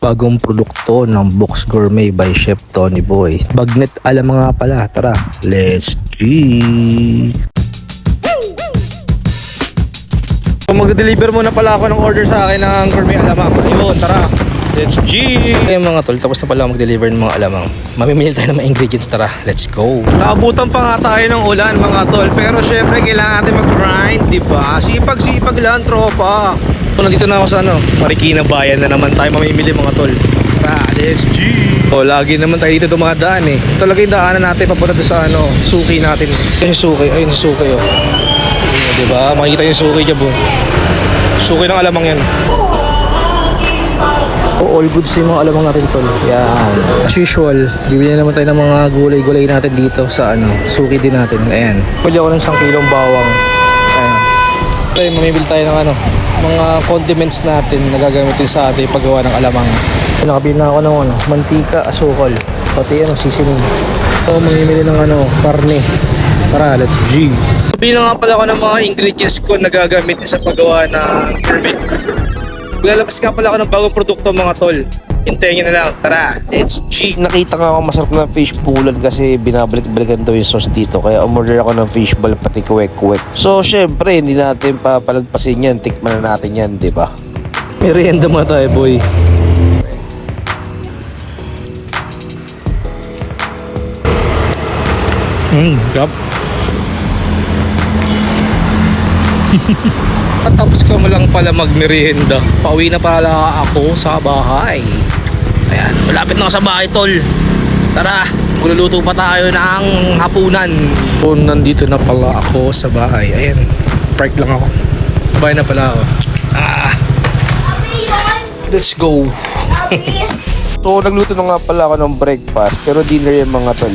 Bagong produkto ng Box Gourmet by Chef Tony Boy. Bagnet alam nga pala. Tara, let's G! So, mag-deliver muna pala ako ng order sa akin ng gourmet alamang. Ayun, tara, let's G! Okay mga tol, tapos na pala mag-deliver ng mga alamang. Mamimili tayo ng mga ingredients, tara, let's go! Naabutan pa nga tayo ng ulan mga tol, pero syempre kailangan natin mag-grind, diba? Sipag-sipag lang, tropa! So, nandito na ako sa Marikina Bayan na naman tayo mamimili mga tol. Tara, let's G! O, lagi naman tayo dito dumadaan eh. Ito lagi yung daanan natin papunta doon sa suki natin. Ayun yung suki, ayun yung suki oh. Ayun, diba? Makikita yung suki dyan po. Suki ng alamang yan. O, all goods yung mga alamang natin tol. Yan. As usual, bibili naman tayo ng mga gulay-gulay natin dito sa suki din natin. Ayan. Pwede ako ng 1 kilong bawang. Ayan. Tayo, mamimili tayo ng mga condiments natin na gagamitin sa ating paggawa ng alamang. Nakabili na ako ng mantika, asukal, pati seasoning. So, mamimili ng karne. Tara, let's G! Sabihin na nga pala ako ng mga ingredients ko na gagamitin sa paggawa ng gourmet. Lalabas nga pala ako ng bagong produkto mga tol. Hintayin nyo na lang. Tara, let's G! Nakita nga ako masarap na fish pulan kasi binabalik-balikan daw yung sauce dito. Kaya umorder ako ng fishball pati kuwek-kuwek. So syempre hindi natin papalagpasin yan. Tikman na natin yan, di ba? Merienda mo tayo boy. Gab. Tapos ka mo lang pala magmerienda. Pauwi na pala ako sa bahay. Ayan, malapit na ako sa bahay tol. Tara, magluluto pa tayo ng hapunan. So, nandito na pala ako sa bahay. Ayan, park lang ako. Bahay na pala ako. Let's go. So nagluto na nga pala ako ng breakfast pero dinner yung mga tol.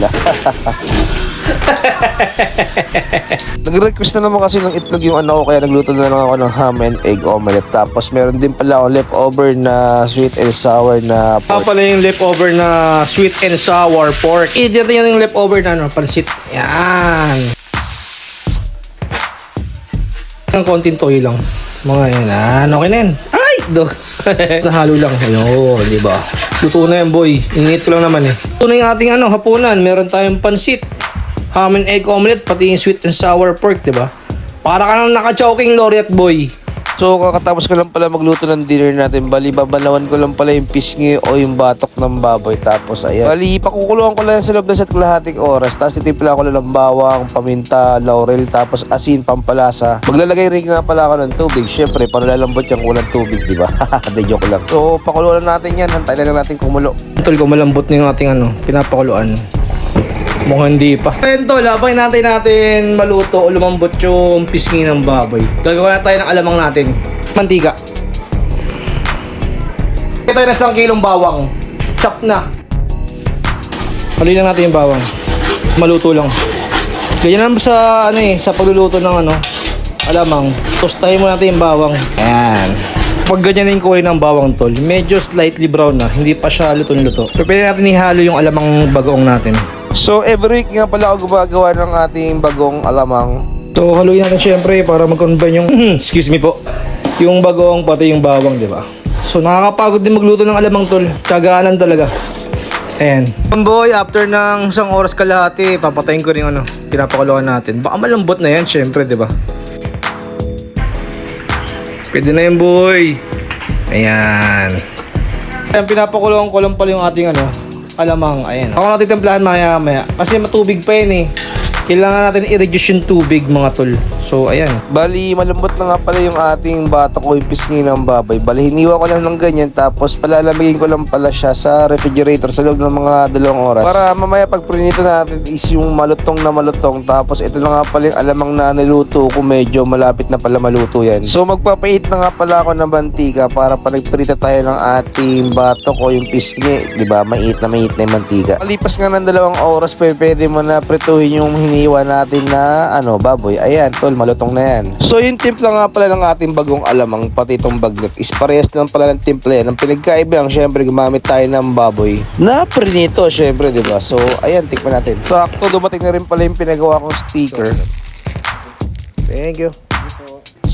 Nag-request na naman kasi ng itlog yung ko kaya nagluto na lang ako ng ham and egg omelette. Tapos meron din pala ako leftover na sweet and sour na pork. Pala yung leftover na sweet and sour pork. Dito yan yung leftover na pansit. Yan. Ang konting toy lang. Mga yan. Okay na yan. Ay! Nahalo lang. Ayun, di ba? Luto na yan boy. Init ko lang naman eh. Ito na yung ating hapunan. Meron tayong pansit, ham and egg omelette, pati yung sweet and sour pork, diba? Para ka nang naka-choking laureate boy. So kakatapos ko lang pala magluto ng dinner natin. Bali babalawan ko lang pala yung pisngi o yung batok ng baboy. Tapos ayan. Bali pakukuluan ko lang sa loob ng isa't kalahating oras. Tapos titimpla ko lang ng bawang, paminta, laurel, tapos asin, pampalasa. Maglalagay rin nga pala ako ng tubig. Syempre para lalambot yung kulang tubig, di ba? Hindi joke lang. So pakuluan natin yan. Hantayin na lang natin kumulo. Tol ko malambot na yung ating pinapakuluan. Mukhang hindi pa. Ayun tol, habang natin maluto o lumambot yung pisngi ng baboy. Gagawa na tayo ng alamang natin. Mantika. Kaya tayo ng 1 kilong bawang. Chop na. Haluin lang natin yung bawang. Maluto lang. Ganyan naman sa sa pagluluto ng alamang. Tostahin mo natin yung bawang. Ayan. Pag ganyan yung kulay ng bawang tol, medyo slightly brown na, hindi pa siya luto-luto. Pero pwede natin ihalo yung alamang bagoong natin. So every week nga pala ako gumagawa ng ating bagong alamang. So haluin natin syempre para mag-combine yung excuse me po, yung bagoong pati yung bawang, di ba? So nakakapagod din magluto ng alamang tol. Tiyagaanan talaga. Ayan. Boy, after ng 1 oras kalahati, papatayin ko rin pinapakuluan natin. Baka malambot na yan syempre, di ba? Pwede na yan boy. Ayan. Ayan, pinapakuluan ko lang pala yung ating alamang. Ayan. Ako natin templahan maya. Kasi matubig pa yan eh. Kailangan natin i-reduce yung tubig mga tol. So ayan. Bali malambot na nga pala yung ating batok o yung pisngi ng baboy. Bali hiniwa ko lang ng ganyan. Tapos palalamigin ko lang pala siya sa refrigerator sa loob ng mga 2 oras. Para mamaya pag prinito natin is yung malutong na malutong. Tapos ito na nga pala yung alamang na niluto ko. Medyo malapit na pala maluto yan. So magpapait na nga pala ako ng mantika para pag nagprito tayo ng ating batok o yung pisngi. Diba? Mait na yung mantika. Malipas nga ng 2 oras pwede mo na prituhin yung hiniwa natin na baboy. Ayan tol, malutong na yan. So yung timpla nga pala ng ating bagong alamang pati itong bagnet is parehas lang pala ng timpla yan. Ang pinagkaiba lang syempre gumamit tayo ng baboy na prinito syempre, diba? So ayan, tikman natin. Sakto dumating na rin pala yung pinagawa kong sticker. Thank you.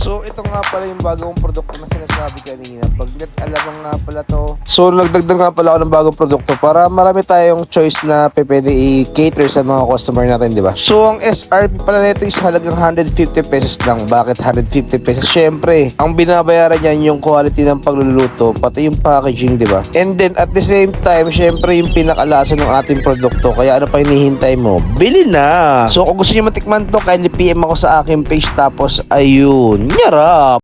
So ito nga pala yung bagong produkto na sinasabi kanina. Pagnet alamang nga pala to. So nagdagdag nga pala ako ng bagong produkto para marami tayong choice na pwede i-cater sa mga customer natin, di ba? So ang SRP pala nito is halagang 150 pesos lang. Bakit 150 pesos? Syempre, ang binabayaran niyan yung quality ng pagluluto, pati yung packaging, di ba? And then at the same time, syempre yung pinakalasa ng ating produkto. Kaya ano pa hinihintay mo? Bili na! So kung gusto niyo matikman to, kindly PM ako sa aking page, tapos ayun, nyarap!